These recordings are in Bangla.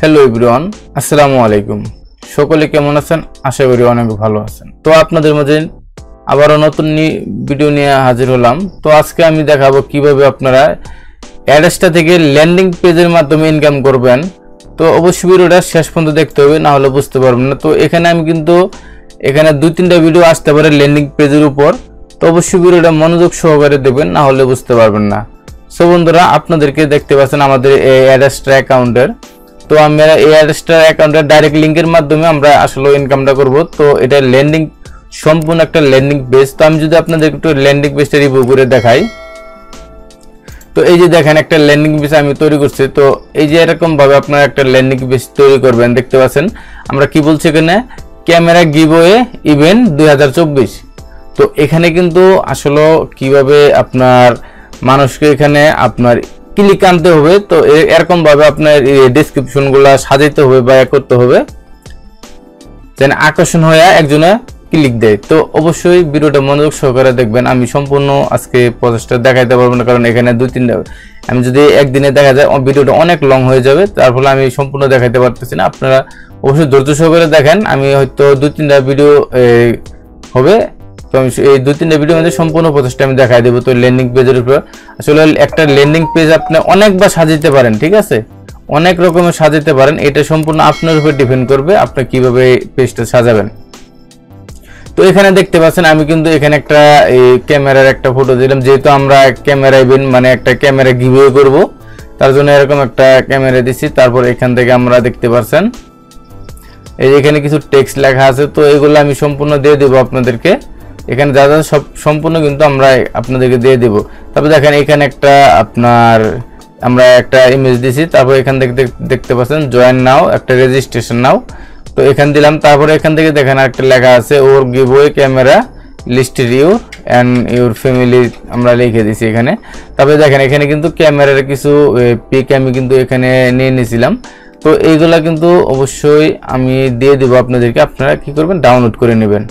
হ্যালো এভরিওয়ান, আসসালামু আলাইকুম। সকলে কেমন আছেন? আশা করি অনেক ভালো আছেন। তো আপনাদের মাঝে আবারও নতুন ভিডিও নিয়ে হাজির হলাম। তো আজকে আমি দেখাবো কিভাবে আপনারা অ্যাডস্টা থেকে ল্যান্ডিং পেজের মাধ্যমে ইনকাম করবেন। তো অবশ্যই ভিডিওটা শেষ পর্যন্ত দেখতে হবে, না হলে বুঝতে পারবেন না। তো এখানে আমি কিন্তু এখানে 2-3টা ভিডিও আসতে পারে ল্যান্ডিং পেজের উপর। তো অবশ্যই ভিডিওটা মনোযোগ সহকারে দেখবেন, না হলে বুঝতে পারবেন না। সো বন্ধুরা, আপনাদেরকে দেখতে পাচ্ছেন আমাদের এই অ্যাডস্টা অ্যাকাউন্টের। তো আমরা এই অ্যাডস্টা অ্যাকাউন্টের ডাইরেক্ট লিঙ্কের মাধ্যমে আমরা আসলে ইনকামটা করব। তো এটা ল্যান্ডিং, সম্পূর্ণ একটা ল্যান্ডিং পেজ। তো আমি যদি আপনাদের একটু ল্যান্ডিং পেজটা রিভিউ করে দেখাই, তো এই যে দেখেন একটা ল্যান্ডিং পেজ আমি তৈরি করছি। তো এই যে এরকম ভাবে আপনারা একটা ল্যান্ডিং পেজ তৈরি করবেন। দেখতে পাচ্ছেন আমরা কি বলছি এখানে, ক্যামেরা গিভওয়ে ইভেন্ট 2024। তো এখানে কিন্তু আসলে কিভাবে আপনার মানুষকে এখানে আপনার ক্লিক আনতে হবে। তো এরকম ভাবে আপনার ডেসক্রিপশন গুলা সাজাইতে হবে বা করতে হবে যেন আকর্ষণ হয়ে একজনে ক্লিক দেয়। তো অবশ্যই ভিডিওটা মনোযোগ সহকারে দেখবেন। আমি সম্পূর্ণ আজকে প্রসেসটা দেখাইতে পারবো না, কারণ এখানে 2-3টা আমি যদি একদিনে দেখা যায় ভিডিওটা অনেক লং হয়ে যাবে, তার ফলে আমি সম্পূর্ণ দেখাইতে পারতেছি না। আপনারা অবশ্যই ধৈর্য সহকারে দেখেন। আমি হয়তো 2-3টা ভিডিও হবে, তো আমি এই 2-3টা ভিডিওর মধ্যে সম্পূর্ণ প্রসেসটা আমি দেখাই দেবো। তো ল্যান্ডিং পেজের উপর আসলে একটা ল্যান্ডিং পেজ আপনি অনেকবার সাজাতে পারেন, ঠিক আছে, অনেক রকমের সাজাতে পারেন। এটা সম্পূর্ণ আপনার উপর ডিপেন্ড করবে আপনি কিভাবে পেজটা সাজাবেন। তো এখানে দেখতে পাচ্ছেন আমি কিন্তু এখানে একটা ক্যামেরার একটা ফটো দিলাম, যেহেতু আমরা ক্যামেরা ইভেন্ট মানে একটা ক্যামেরা গিভওয়ে করব, তার জন্য এরকম একটা ক্যামেরা দিছি। তারপর এখান থেকে আমরা দেখতে পাচ্ছেন এই এখানে কিছু টেক্সট লেখা আছে। তো এগুলো আমি সম্পূর্ণ দিয়ে দেবো আপনাদেরকে। এখানে যা যা সব সম্পূর্ণ কিন্তু আমরা আপনাদেরকে দিয়ে দেব। তারপর দেখেন এখানে একটা আপনার আমরা একটা ইমেজ দিছি। তারপর এখান থেকে দেখতে পাচ্ছেন জয়েন নাও, একটা রেজিস্ট্রেশন নাও। তো এখান দিলাম। তারপরে এখান থেকে দেখেন একটা লেখা আছে ওর giveaway camera listed you and your family, আমরা লিখে দিছি এখানে। তারপরে দেখেন এখানে কিন্তু ক্যামেরার কিছু পিক আমি কিন্তু এখানে নিয়ে নিয়েছিলাম। তো এইগুলা কিন্তু অবশ্যই আমি দিয়ে দেবো আপনাদেরকে, আপনারা কি করবেন ডাউনলোড করে নেবেন।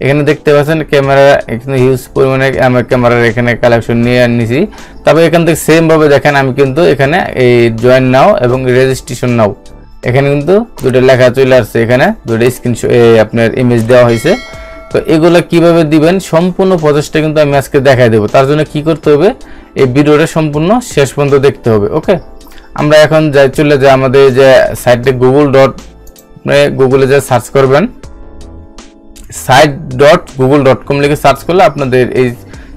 এখানে দেখতে পাচ্ছেন ক্যামেরা এখানে হিউজ পরিমাণে আমার ক্যামেরার এখানে কালেকশন নিয়ে নিয়েছি। তবে এখান থেকে সেম ভাবে দেখেন আমি কিন্তু এখানে এই জয়েন নাও এবং রেজিস্ট্রেশন নাও এখানে কিন্তু দুটো লেখা চলে আসছে, এখানে দুটো স্ক্রিনশট আপনার ইমেজ দেওয়া হয়েছে। তো এগুলো কিভাবে দিবেন সম্পূর্ণ প্রসেসটা কিন্তু আমি আজকে দেখাই দেবো। তার জন্য কি করতে হবে, এই ভিডিওটা সম্পূর্ণ শেষ পর্যন্ত দেখতে হবে। ওকে, আমরা এখন চলে যাই আমাদের যে সাইটে গুগলে যা সার্চ করবেন, site.google.com লিখে সার্চ করলে আপনাদের এই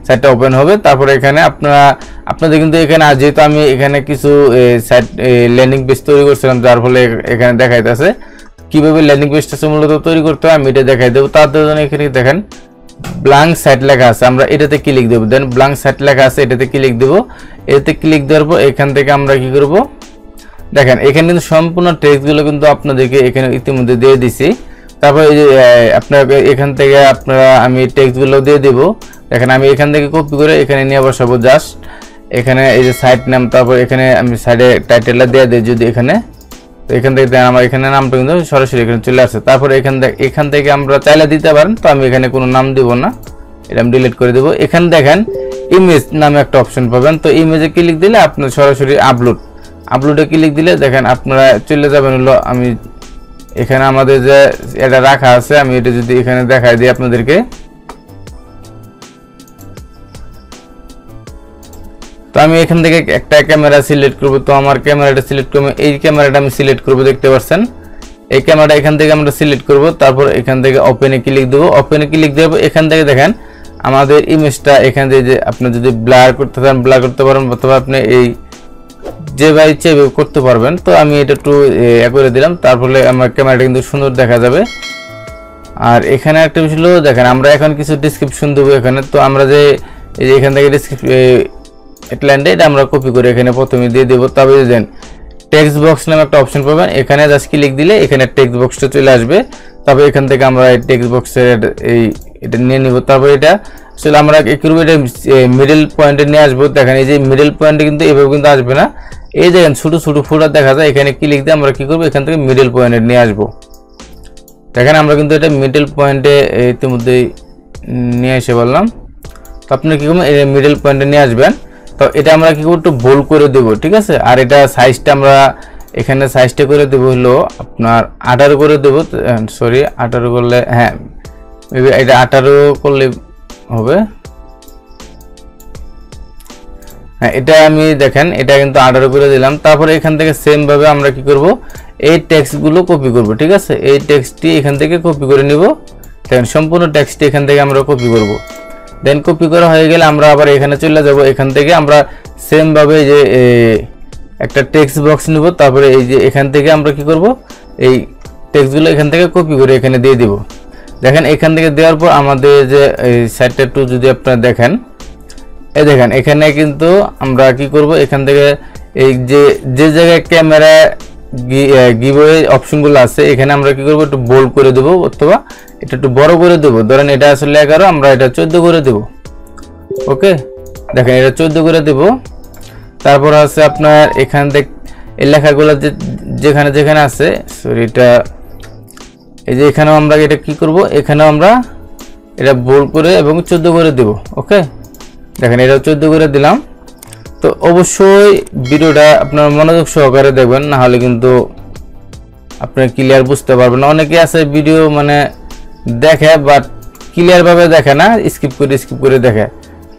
সাইটটা ওপেন হবে। তারপরে এখানে আপনাদের কিন্তু এখানে যেহেতু আমি এখানে কিছু সাইট ল্যান্ডিং পেজ তৈরি করছিলাম, যার ফলে এখানে দেখাইতেছে কিভাবে ল্যান্ডিং পেজটা মূলত তৈরি করতে হয়, আমি এটা দেখাই দেবো। তার জন্য এখানে দেখেন ব্ল্যাঙ্ক সাইট লেখা আছে, আমরা এটাতে ক্লিক দেবো। দেন ব্ল্যাঙ্ক সাইট লেখা আছে, এটাতে ক্লিক দেবো। এটাতে ক্লিক দেওয়ার পর এখান থেকে আমরা কি করব, দেখেন এখানে কিন্তু সম্পূর্ণ টেক্সটগুলো কিন্তু আপনাদেরকে এখানে ইতিমধ্যে দিয়ে দিছি। তারপর এই যে আপনার এখান থেকে আপনারা আমি টেক্সটগুলো দিয়ে দেবো। দেখেন আমি এখান থেকে কপি করে এখানে নিয়ে বসাবো জাস্ট এখানে এই যে সাইট নাম। তারপর এখানে আমি সাইডে টাইটেলটা দিয়ে দিই যদি এখানে, তো এখান থেকে আমার এখানে নামটা কিন্তু সরাসরি এখানে চলে আসে। তারপর এখান থেকে আমরা চাইলে দিতে পারেন, তো আমি এখানে কোনো নাম দিব না, এটা আমি ডিলিট করে দেবো। এখানে দেখেন ইমেজ নামে একটা অপশন পাবেন। তো ইমেজে ক্লিক দিলে আপনার সরাসরি আপলোডে ক্লিক দিলে দেখেন আপনারা চলে যাবেন হলো আমি এখানে আমাদের যে এটা রাখা আছে, আমি এটা যদি এখানে দেখাই দিই আপনাদেরকে। তো আমি এখান থেকে একটা ক্যামেরা সিলেক্ট করব। তো আমার ক্যামেরাটা সিলেক্ট করব, এই ক্যামেরাটা আমি সিলেক্ট করব। দেখতে পাচ্ছেন এই ক্যামেরাটা এখান থেকে আমরা সিলেক্ট করব। তারপর এখান থেকে ওপেনে ক্লিক দেব। ওপেনে ক্লিক দেব, এখান থেকে দেখেন আমাদের ইমেজটা এখান থেকে যে আপনি যদি ব্লার করতে চান ব্লার করতে পারেন, অথবা আপনি এই যেভাবে ইচ্ছে করতে পারবেন। তো আমি এটা একটু করে দিলাম, তারপরে আমার ক্যামেরাটা কিন্তু সুন্দর দেখা যাবে। আর এখানে একটা বিষয় হলো দেখেন আমরা এখন কিছু ডেসক্রিপশন দেবো এখানে। তো আমরা যে এই যে এখান থেকে ডেসক্রিপশন এটা আমরা কপি করে এখানে প্রথমে দিয়ে দেবো। তবে দেন টেক্সট বক্স নামে একটা অপশন পাবেন, এখানে জাস্ট ক্লিক দিলে এখানে টেক্সট বক্সটা চলে আসবে। তবে এখান থেকে আমরা এই টেক্সট বক্সের এটা নিয়ে নিব। তারপর এটা আসলে আমরা একটু এটা মিডল পয়েন্টে নিয়ে আসবো। দেখেন এই যে মিডল পয়েন্টে কিন্তু এভাবে কিন্তু আসবে না, এই দেখেন ছোট ছোট ফুটার দেখা যায়, এখানে ক্লিক দিয়ে আমরা কি করবো এখান থেকে মিডল পয়েন্টে নিয়ে আসবো। দেখেন আমরা কিন্তু এটা মিডল পয়েন্টে ইতিমধ্যেই নিয়ে এসে বললাম। তো আপনি কি করবেন মিডল পয়েন্টে নিয়ে আসবেন। তো এটা আমরা কি করব একটু বোল্ড করে দেব, ঠিক আছে। আর এটা সাইজটা আমরা এখানে সাইজটা করে দেব হলো আপনার 18 করে দেব, সরি 18 করলে, হ্যাঁ মেবি এটা 18 করলে হবে। হ্যাঁ এটা আমি দেখেন এটা কিন্তু 18 করে দিলাম। তারপরে এখান থেকে সেম ভাবে আমরা কি করব, এই টেক্সটগুলো কপি করব, ঠিক আছে। এই টেক্সটটি এখান থেকে কপি করে নিব। দেখেন সম্পূর্ণ টেক্সটটি এখান থেকে আমরা কপি করব। দেন কপি করা হয়ে গেলে আমরা আবার এখানে চলে যাব। এখান থেকে আমরা সেম ভাবে যে একটা টেক্সট বক্স নিব। তারপরে এই যে এখান থেকে আমরা কি করব, এই টেক্সটগুলো এখান থেকে কপি করে এখানে দিয়ে দিব। দেখেন এখান থেকে দেওয়ার পর আমাদের যে এই সাইডটা একটু যদি আপনারা দেখেন, এই দেখেন এখানে কিন্তু আমরা কি করব, এখান থেকে এই যে জায়গায় ক্যামেরা গিভওয়ে অপশনগুলো আছে এখানে আমরা কি করব, একটু বোল্ড করে দেব অথবা এটা একটু বড় করে দেব। ধরেন এটা আসলে 11, আমরা এটা 14 করে দেব। ওকে, দেখেন এটা 14 করে দেব। তারপর আছে আপনার এখান থেকে এই লেখাগুলো যেখানে যেখানে আছে, সরি এটা এই যে এখানেও আমরা এটা কি করব, এখানেও আমরা এটা বোল্ড করে এবং 14 করে দেব। ওকে, দেখেন এটা 14 করে দিলাম। তো অবশ্যই ভিডিওটা আপনার মনোযোগ সহকারে দেখবেন, না হলে কিন্তু আপনি ক্লিয়ার বুঝতে পারবেন না। অনেকে আছে ভিডিও মানে দেখে বাট ক্লিয়ার ভাবে দেখে না, স্কিপ করে দেখে,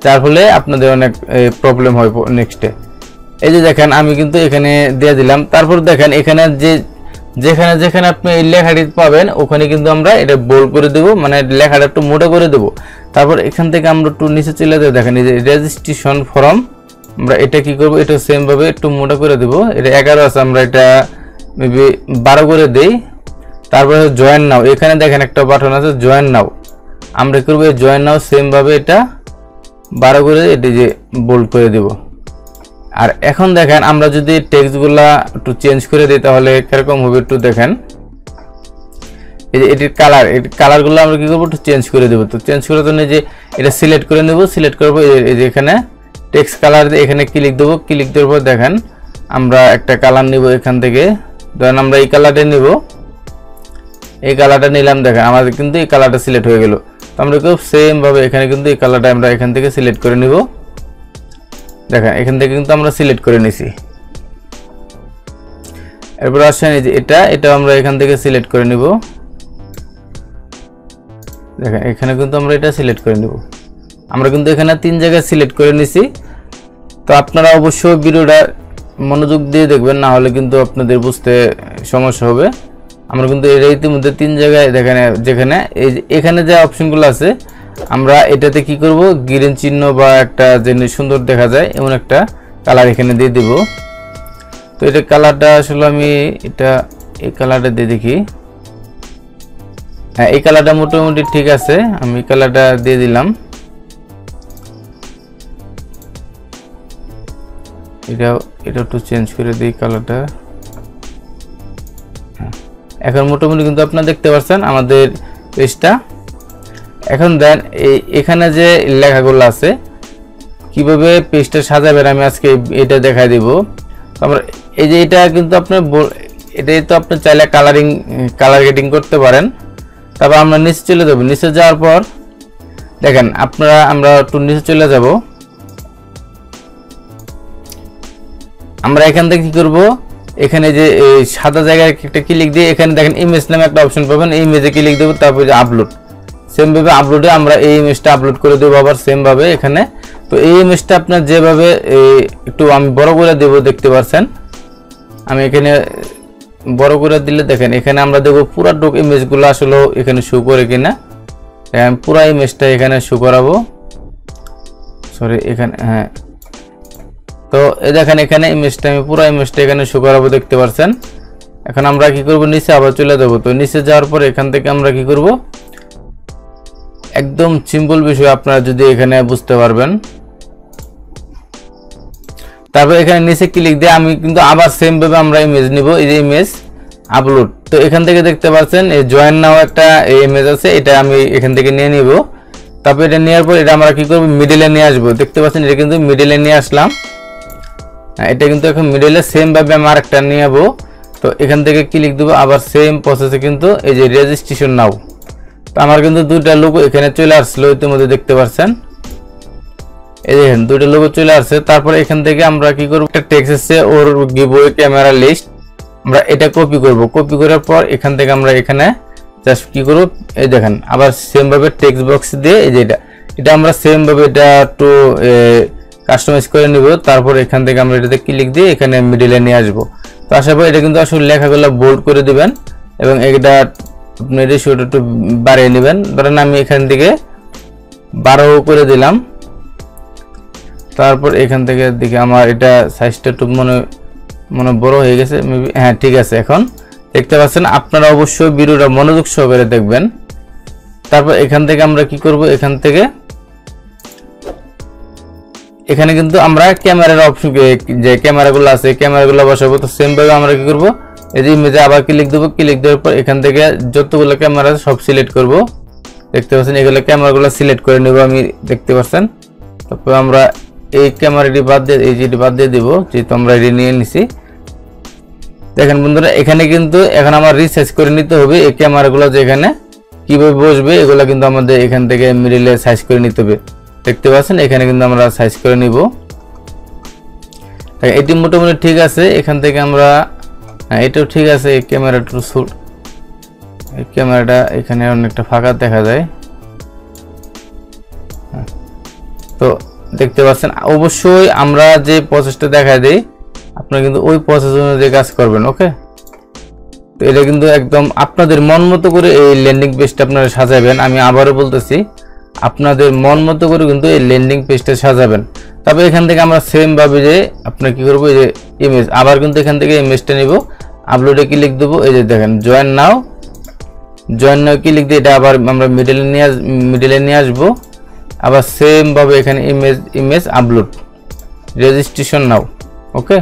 যার ফলে আপনাদের অনেক প্রবলেম হয় নেক্সটে। এই যে দেখেন আমি কিন্তু এখানে দিয়ে দিলাম। তারপর দেখেন এখানে যেখানে যেখানে আপনি এই লেখাটি পাবেন ওখানে কিন্তু আমরা এটা বোল্ড করে দেব, মানে লেখাটা একটু মোটা করে দেব। তারপর এখান থেকে আমরা একটু নিচে চলে যাবো। দেখেন এই যে রেজিস্ট্রেশন ফর্ম, আমরা এটা কি করব, এটা সেম ভাবে একটু মোটা করে দেব। এটা 11 আছে, আমরা এটা মেবি 12 করে দেই। তারপরে জয়েন নাও, এখানে দেখেন একটা বাটন আছে জয়েন নাও, আমরা করব এই জয়েন নাও সেম ভাবে এটা 12 করে এটা যে বোল্ড করে দেব। আর এখন দেখেন আমরা যদি টেক্সটগুলা একটু চেঞ্জ করে দিই তাহলে কিরকম হবে একটু দেখেন। এই যে এটির কালারগুলো আমরা কি করব, একটু চেঞ্জ করে দেব। তো চেঞ্জ করার জন্য যে এটা সিলেক্ট করে নেব, সিলেক্ট করব এই যে এখানে টেক্সট কালার দিয়ে এখানে ক্লিক দেব। ক্লিক দেওয়ার পর দেখেন আমরা একটা কালার নিব এখান থেকে, ধরেন আমরা এই কালারটা নিব। এই কালারটা নিলাম, দেখেন আমাদের কিন্তু এই কালারটা সিলেক্ট হয়ে গেল। তো আমরা খুব সেম ভাবে এখানে কিন্তু এই কালারটা আমরা এখান থেকে সিলেক্ট করে নিব। দেখেন এখান থেকে কিন্তু আমরা সিলেক্ট করে নিছি। এরপর আসেন এই যে এটা আমরা এখান থেকে সিলেক্ট করে নিব। দেখেন এখানে কিন্তু আমরা এটা সিলেক্ট করে নিব। আমরা কিন্তু এখানে 3 জায়গায় সিলেক্ট করে নিছি। তো আপনারা অবশ্যই ভিডিওটা মনোযোগ দিয়ে দেখবেন, না হলে কিন্তু আপনাদের বুঝতে সমস্যা হবে। আমরা কিন্তু এর ইতিমধ্যে 3 জায়গায় দেখেন, যেখানে এই এখানে যে অপশনগুলো আছে আমরা এটাতে কি করব, গ্রিন চিহ্ন বা একটা যেন সুন্দর দেখা যায় এমন একটা কালার এখানে দিয়ে দিব। তো এটা কালারটা আসলে আমি এই কালারটা দিয়ে দেখি। হ্যাঁ এই কালারটা মোটামুটি ঠিক আছে, আমি কালারটা দিয়ে দিলাম। এটা একটু চেঞ্জ করে দিই কালারটা। এখন মোটামুটি কিন্তু আপনারা দেখতে পাচ্ছেন আমাদের পেজটা। এখন দেন এখানে যে লেখাগুলো আছে কিভাবে পেজটা সাজাবেন আমি আজকে এটা দেখাই দিব। আমরা এই যে এটা কিন্তু আপনার এটাই তো আপনি চাইলে কালার গেটিং করতে পারেন। তারপর আমরা নিচে চলে যাব। নিচে যাওয়ার পর দেখেন আমরা একটু নিচে চলে যাব। আমরা এখান থেকে কি করব, এখানে যে এই সাদা জায়গায় একটা ক্লিক দিয়ে এখানে দেখেন ইমেজ নামে একটা অপশন পাবেন, এই ইমেজে ক্লিক দেব। তারপর যে আপলোড, সেম ভাবে আপলোডে আমরা এই ইমেজটা আপলোড করে দেব আবার সেম ভাবে এখানে। তো এই ইমেজটা আপনার যেভাবে একটু আমি বড় করে দেব, দেখতে পাচ্ছেন আমি এখানে বড় করে দিলে দেখেন এখানে আমরা দেখব পুরো ইমেজগুলো আসলে এখানে শো করে কিনা। পুরো ইমেজটা এখানে শো করাবো, সরি এখানে, হ্যাঁ। তো এই দেখেন এখানে ইমেজটা আমি পুরো ইমেজটা এখানে শো করাবো, দেখতে পাচ্ছেন। এখন আমরা কি করব, নিচে আবার চলে যাব। তো নিচে যাওয়ার পর এখান থেকে আমরা কি করব, একদম সিম্পল বিষয় আপনারা যদি এখানে বুঝতে পারবেন। তারপর এখানে নিচে ক্লিক দিয়ে আমি কিন্তু আবার সেম ভাবে আমরা ইমেজ নিব, এই যে ইমেজ আপলোড। তো এখান থেকে দেখতে পাচ্ছেন এই জয়েন নাও একটা ইমেজ আছে, এটা আমি এখান থেকে নিয়ে নিব। তারপর এটা নেওয়ার পর এটা আমরা কি করব, মিডলে নিয়ে আসব। দেখতে পাচ্ছেন এটা কিন্তু মিডলে নিয়ে আসলাম। এটা কিন্তু এখন মিডলে সেম ভাবে আমি আরেকটা নিয়ে যাব। তো এখান থেকে ক্লিক দেব, আবার সেম প্রসেসে কিন্তু এই যে রেজিস্ট্রেশন নাও। তো আমার কিন্তু দুইটা লোগো এখানে চলে আসলো ইতিমধ্যে, দেখতে পাচ্ছেন এই দেখেন দুইটা লোগো চলে আসছে। তারপর এখান থেকে আমরা কি করব, একটা টেক্সট আছে ওর গিভওয়ে ক্যামেরা লিস্ট। আমরা এটা কপি করব। কপি করার পর এখান থেকে আমরা এখানে জাস্ট কি করব, এই দেখেন আবার সেম ভাবে টেক্সট বক্স দিয়ে এই যে এটা আমরা সেম ভাবে এটা একটু কাস্টমাইজ করে নিব। তারপর এখান থেকে আমরা এটাতে ক্লিক দিয়ে এখানে মিডলে নিয়ে আসব। তো আসার পর এটা কিন্তু আসলে লেখাগুলো বোল্ড করে দিবেন এবং এটা আপনি রেশিওটা একটু বাড়িয়ে নেবেন। ধরেন আমি এখান থেকে 12 করে দিলাম। তারপর এখান থেকে দেখি আমার এটা সাইজটা একটু মনে বড় হয়ে গেছে মেবি, হ্যাঁ ঠিক আছে। এখন দেখতে পাচ্ছেন, আপনারা অবশ্যই ভিডিওটা মনোযোগ সহকারে দেখবেন। তারপর এখান থেকে আমরা কি করব, এখান থেকে এখানে কিন্তু আমরা ক্যামেরার অপশন, যে ক্যামেরাগুলো আছে ক্যামেরাগুলো বসাবো। তো সেম ভাবে আমরা কি করব, এই যে ইমেজে আবার ক্লিক দেব। ক্লিক দেওয়ার পর এখান থেকে যতগুলো ক্যামেরা সব সিলেক্ট করব। দেখতে পাচ্ছেন এগুলো ক্যামেরাগুলো সিলেক্ট করে নেব আমি, দেখতে পাচ্ছেন। তারপর আমরা এই ক্যামেরাটি বাদ দিয়ে এই যেটি বাদ দিয়ে দিব, যেহেতু আমরা এটি নিয়ে নিছি। দেখেন বন্ধুরা, এখানে কিন্তু এখন আমার রিসাইজ করে নিতে হবে এই ক্যামেরাগুলো যে এখানে কিভাবে বসবে, এগুলো কিন্তু আমাদের এখান থেকে মিডিলে সাইজ করে নিতে হবে। দেখতে পাচ্ছেন এখানে কিন্তু আমরা সাইজ করে নিব। এটি মোটামুটি ঠিক আছে। এখান থেকে আমরা এটাও ঠিক আছে। এই ক্যামেরাটা শুট, এই ক্যামেরাটা এখানে অনেকটা ফাঁকা দেখা যায়। তো দেখতে পাচ্ছেন, অবশ্যই আমরা যে প্রসেসটা দেখা দেই আপনারা কিন্তু ওই প্রসেস অনুযায়ী কাজ করবেন। ওকে, তো এটা কিন্তু একদম আপনাদের মন মতো করে এই ল্যান্ডিং পেজটা আপনারা সাজাবেন। আমি আবারও বলতেছি, আপনাদের মন মতো করে কিন্তু এই ল্যান্ডিং পেজটা সাজাবেন। তবে এখান থেকে আমরা সেম ভাবে যে আপনার কি করব, এই যে ইমেজ, আবার কিন্তু এখান থেকে ইমেজটা নিব, আপলোডে ক্লিক দেবো। এই যে দেখেন জয়েন নাও ক্লিক দিয়ে এটা আবার আমরা মিডলে নিয়ে আসবো। আবার সেম ভাবে এখানে ইমেজ আপলোড, রেজিস্ট্রেশন নাও। ওকে,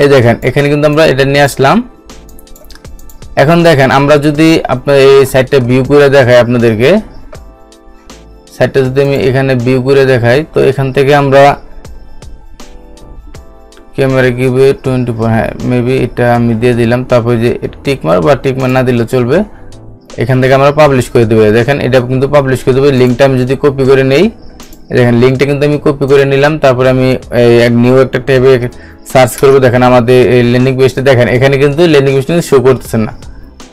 এই দেখেন এখানে কিন্তু আমরা এটা নিয়ে আসলাম। এখন দেখেন আমরা যদি আপনার এই সাইটটা ভিউ করে দেখাই আপনাদেরকে, সাইটটা যদি আমি এখানে ভিউ করে দেখাই, তো এখান থেকে আমরা ক্যামেরা কিভাবে 24, হ্যাঁ মেবি এটা আমি দিয়ে দিলাম। তারপর যে টিকমার বা টিকমার না দিলে চলবে। এখান থেকে আমরা পাবলিশ করে দেবো। দেখেন এটা কিন্তু পাবলিশ করে দেবো। লিঙ্কটা আমি যদি কপি করে নেই, দেখেন লিঙ্কটা কিন্তু আমি কপি করে নিলাম। তারপরে আমি নিউ একটা ট্যাবে সার্চ করবো। দেখেন আমাদের এই ল্যান্ডিং পেজটা, দেখেন এখানে কিন্তু ল্যান্ডিং পেজটা শো করতেছে না।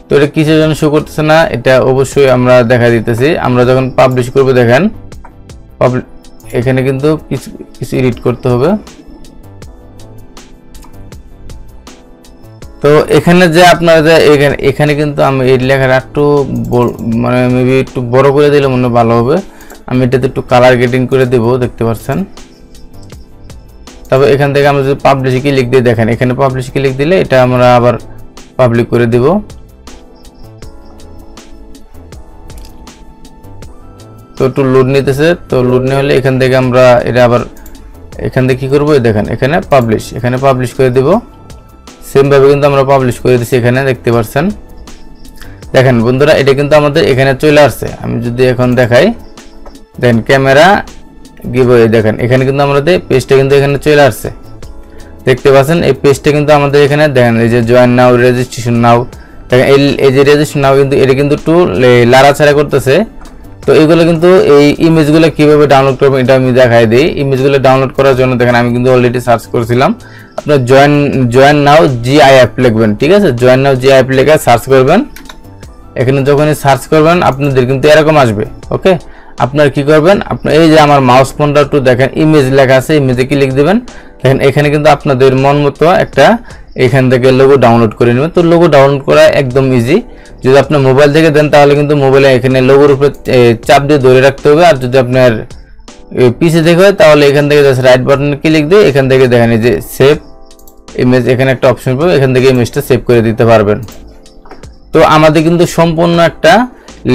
তো এটা কিসের জন্য শো করতেছে না, এটা অবশ্যই আমরা দেখা দিতেছি। আমরা যখন পাবলিশ করবো, দেখেন এখানে কিন্তু কিছু এডিট করতে হবে। তো এখানে যে আপনারা যে এখানে কিন্তু আমি এই লেখাটা একটু মানে মেবি একটু বড় করে দিলে মনে ভালো হবে। আমি এটাতে একটু কালার গ্রেডিং করে দেব, দেখতে পাচ্ছেন। তারপর এখান থেকে আমরা যদি পাবলিশ ক্লিক দিয়ে, দেখেন এখানে পাবলিশ ক্লিক দিলে এটা আমরা আবার পাবলিক করে দেব। তো একটু লোড নিতেছে, তো লোড নিয়ে হলে এখান থেকে আমরা এটা আবার এখান থেকে কি করবো, দেখেন এখানে পাবলিশ করে দেব। সেম ভাবে কিন্তু আমরা পাবলিশ করে দিচ্ছি, এখানে দেখতে পাচ্ছেন। দেখেন বন্ধুরা, এটা কিন্তু আমাদের এখানে চলে আসছে। আমি যদি এখন দেখাই, দেখেন ক্যামেরা গিভওয়ে, দেখেন এখানে কিন্তু আমাদের পেজটা কিন্তু এখানে চলে আসছে, দেখতে পাচ্ছেন। এই পেজটা কিন্তু আমাদের এখানে দেখেন, এই যে জয়েন নাও, রেজিস্ট্রেশন নাও, দেখেন এই যে রেজিস্ট্রেশন নাও কিন্তু এটা কিন্তু একটু লাড়াছাড়া করতেছে। তো এইগুলো কিন্তু এই ইমেজগুলো কিভাবে ডাউনলোড করবেন এটা আমি দেখাই দিই। ইমেজগুলো ডাউনলোড করার জন্য দেখেন আমি কিন্তু অলরেডি সার্চ করেছিলাম। আপনার জয়েন নাও জিআইএফ লিখবেন, ঠিক আছে, জয়েন নাও জিআইএফ লিখে সার্চ করবেন। এখানে যখনই সার্চ করবেন আপনাদের কিন্তু এরকম আসবে। ওকে, আপনারা কি করবেন, আপনার এই যে আমার মাউস পয়েন্টার টু দেখেন ইমেজ লেখা আছে, ইমেজে ক্লিক দিবেন। দেখেন এখানে কিন্তু আপনাদের মন মতো একটা এখান থেকে লোগো ডাউনলোড করে নেবেন। তো লোগো ডাউনলোড করা একদম ইজি। যদি আপনার মোবাইল থেকে দেন তাহলে কিন্তু মোবাইলে এখানে লোগোর উপরে চাপ দিয়ে ধরে রাখতে হবে। আর যদি আপনার পিসি থেকে হয় তাহলে এখান থেকে জাস্ট রাইট বাটনে ক্লিক দিয়ে এখান থেকে দেখেন এই যে সেভ ইমেজ, এখানে একটা অপশন পাবে, এখান থেকে ইমেজটা সেভ করে দিতে পারবেন। তো আমাদের কিন্তু সম্পূর্ণ একটা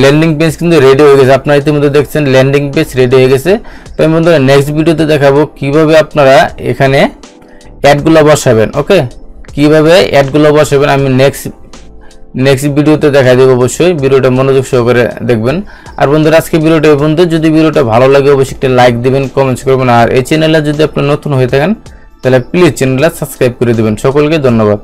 ল্যান্ডিং পেজ কিন্তু রেডি হয়ে গেছে। আপনারা ইতিমধ্যে দেখছেন ল্যান্ডিং পেজ রেডি হয়ে গেছে। তো আমি বন্ধুরা নেক্সট ভিডিওতে দেখাবো কিভাবে আপনারা এখানে অ্যাডগুলো বসাবেন। ওকে, কিভাবে অ্যাডগুলো বসাবেন আমি নেক্সট ভিডিওতে দেখাই দেবো। অবশ্যই ভিডিওটা মনোযোগ সহকারে দেখবেন। আর বন্ধুরা আজকে ভিডিওটা এই পর্যন্ত। যদি ভিডিওটা ভালো লাগে অবশ্যই একটা লাইক দিবেন, কমেন্টস করবেন। আর এই চ্যানেলে যদি আপনি নতুন হয়ে থাকেন তাহলে প্লিজ চ্যানেলটা সাবস্ক্রাইব করে দিবেন। সকলকে ধন্যবাদ।